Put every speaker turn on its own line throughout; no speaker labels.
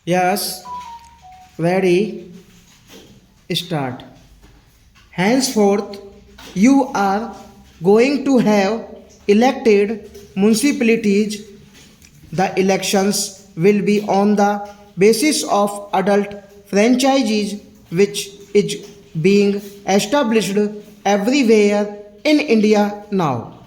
Yes, ready, start. Henceforth, you are going to have elected municipalities. The elections will be on the basis of adult franchises, which is being established everywhere in India now.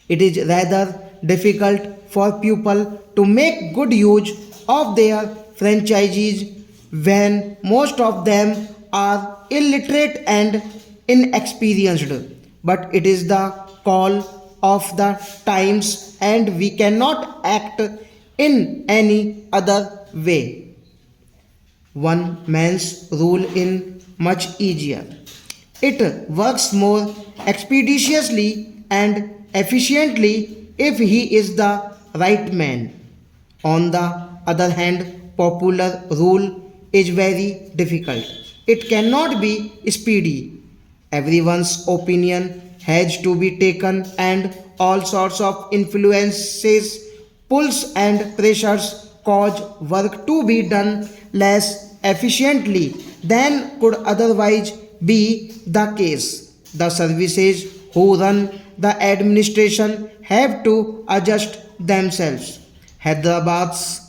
It is rather difficult for people to make good use of their franchises when most of them are illiterate and inexperienced. But it is the call of the times, and we cannot act in any other way. One man's rule in much easier. It works more expeditiously and efficiently if he is the right man. On the other hand, popular rule is very difficult. It cannot be speedy. Everyone's opinion has to be taken, and all sorts of influences, pulls, and pressures cause work to be done less efficiently than could otherwise be the case. The services who run the administration have to adjust themselves. Hyderabad's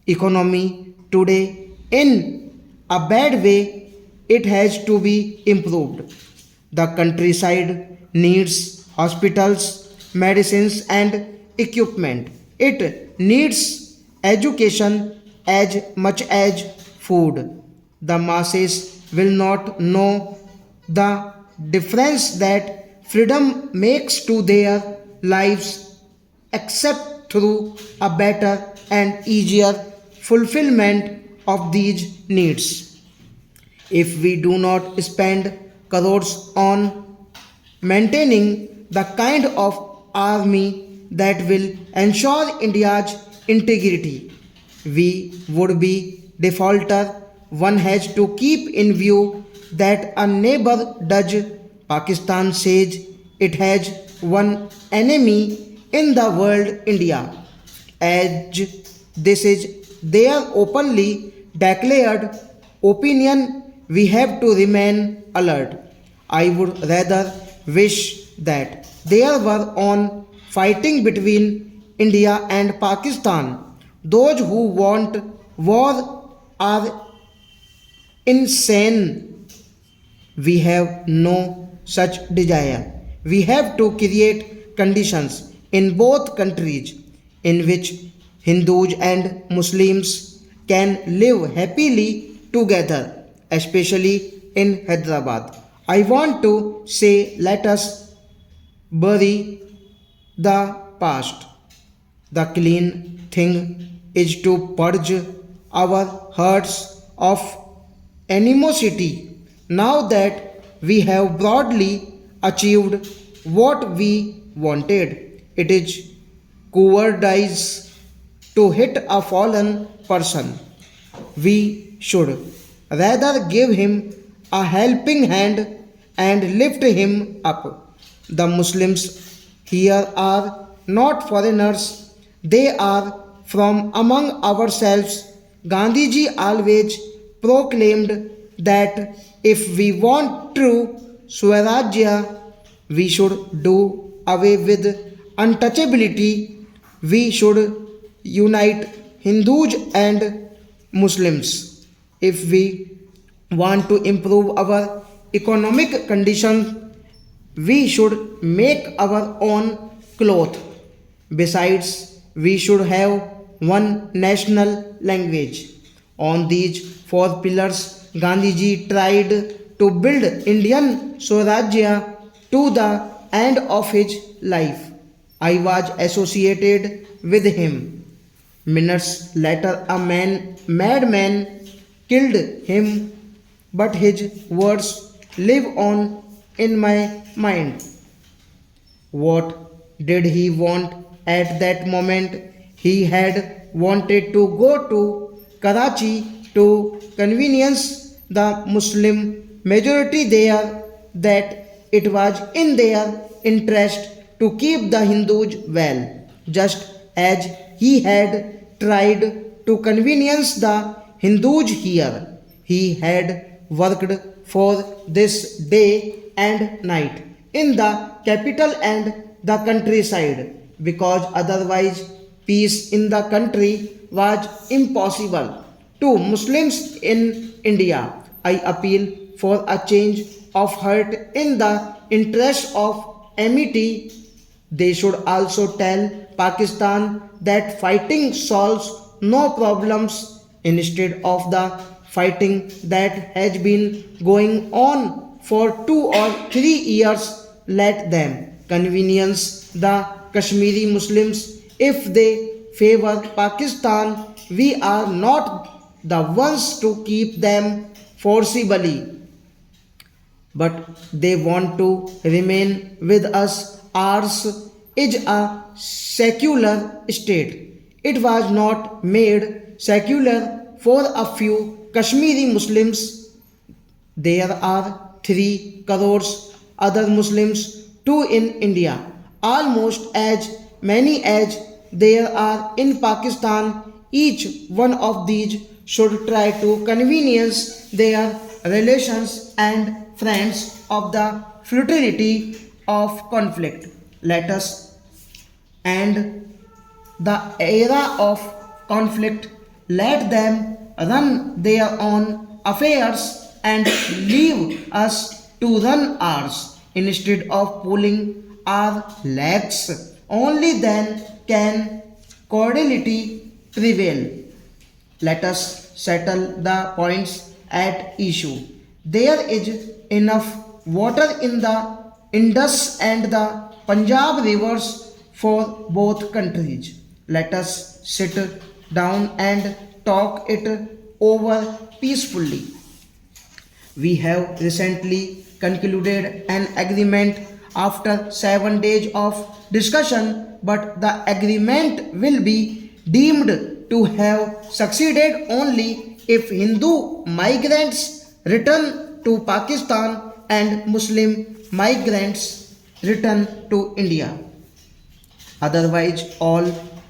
economy today in a bad way, it has to be improved. The countryside needs hospitals, medicines, and equipment. It needs education as much as food. The masses will not know the difference that freedom makes to their lives except through a better and easier fulfillment of these needs. If we do not spend crores on maintaining the kind of army that will ensure India's integrity, we would be defaulter. One has to keep in view that a neighbor does. Pakistan says it has one enemy in the world, India. As this is their openly declared opinion, we have to remain alert. I would rather wish that there were on fighting between India and Pakistan. Those who want war are insane. We have no such desire. We have to create conditions in both countries in which Hindus and Muslims can live happily together, especially in Hyderabad. I want to say, let us bury the past. The clean thing is to purge our hearts of animosity. Now that we have broadly achieved what we wanted, it is cowardice to hit a fallen person. We should rather give him a helping hand and lift him up. The Muslims here are not foreigners, they are from among ourselves. Gandhiji always proclaimed that if we want true Swarajya, we should do away with untouchability. We should unite Hindus and Muslims. If we want to improve our economic condition, we should make our own cloth. Besides, we should have one national language. On these four pillars, Gandhiji tried to build Indian Swarajya to the end of his life. I was associated with him. Minutes later, a madman killed him, but his words live on in my mind. What did he want at that moment? He had wanted to go to Karachi to convenience the Muslim majority there, that it was in their interest to keep the Hindus well, just as he had tried to convenience the Hindus here. He had worked for this day and night in the capital and the countryside because otherwise peace in the country was impossible. To Muslims in India, I appeal for a change of heart in the interest of amity. They should also tell Pakistan that fighting solves no problems. Instead of the fighting that has been going on for 2 or 3 years, let them convenience the Kashmiri Muslims if they favor Pakistan. We are not the ones to keep them forcibly, but they want to remain with us. Ours is a secular state. It was not made secular for a few Kashmiri Muslims. There are 3 crores other Muslims too in India, almost as many as there are in Pakistan. Each one of these should try to convenience their relations and friends of the futility of conflict. Let us end the era of conflict. Let them run their own affairs and leave us to run ours instead of pulling our legs. Only then can cordiality prevail. Let us settle the points at issue. There is enough water in the Indus and the Punjab rivers for both countries. Let us sit down and talk it over peacefully. We have recently concluded an agreement after 7 days of discussion, but the agreement will be deemed to have succeeded only if Hindu migrants return to Pakistan and Muslim migrants return to India. Otherwise, all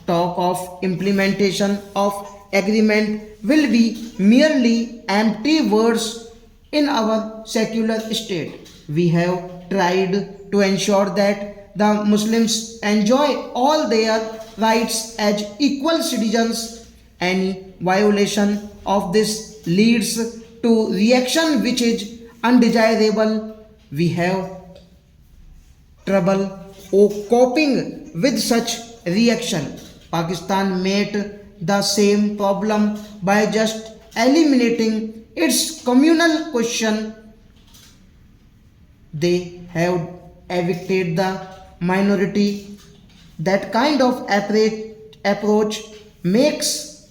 talk of implementation of agreement will be merely empty words in our secular state. We have tried to ensure that the Muslims enjoy all their rights as equal citizens. Any violation of this leads to reaction which is undesirable. We have trouble coping with such reaction. Pakistan met the same problem by just eliminating its communal question. They have evicted the minority. That kind of approach makes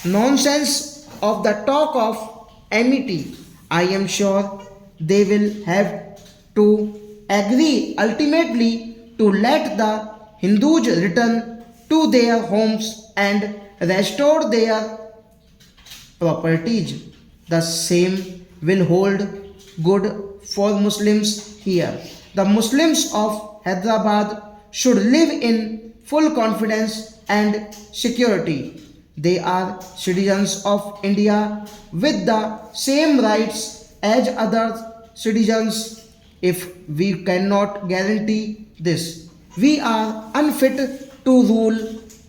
nonsense of the talk of amity. I am sure they will have to agree ultimately to let the Hindus return to their homes and restore their properties. The same will hold good for Muslims here. The Muslims of Hyderabad should live in full confidence and security. They are citizens of India with the same rights as other citizens. If we cannot guarantee this, we are unfit to rule.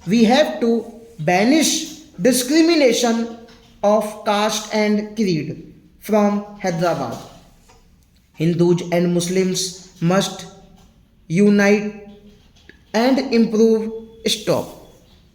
We have to banish discrimination of caste and creed from Hyderabad. Hindus and Muslims must unite and improve. Stop.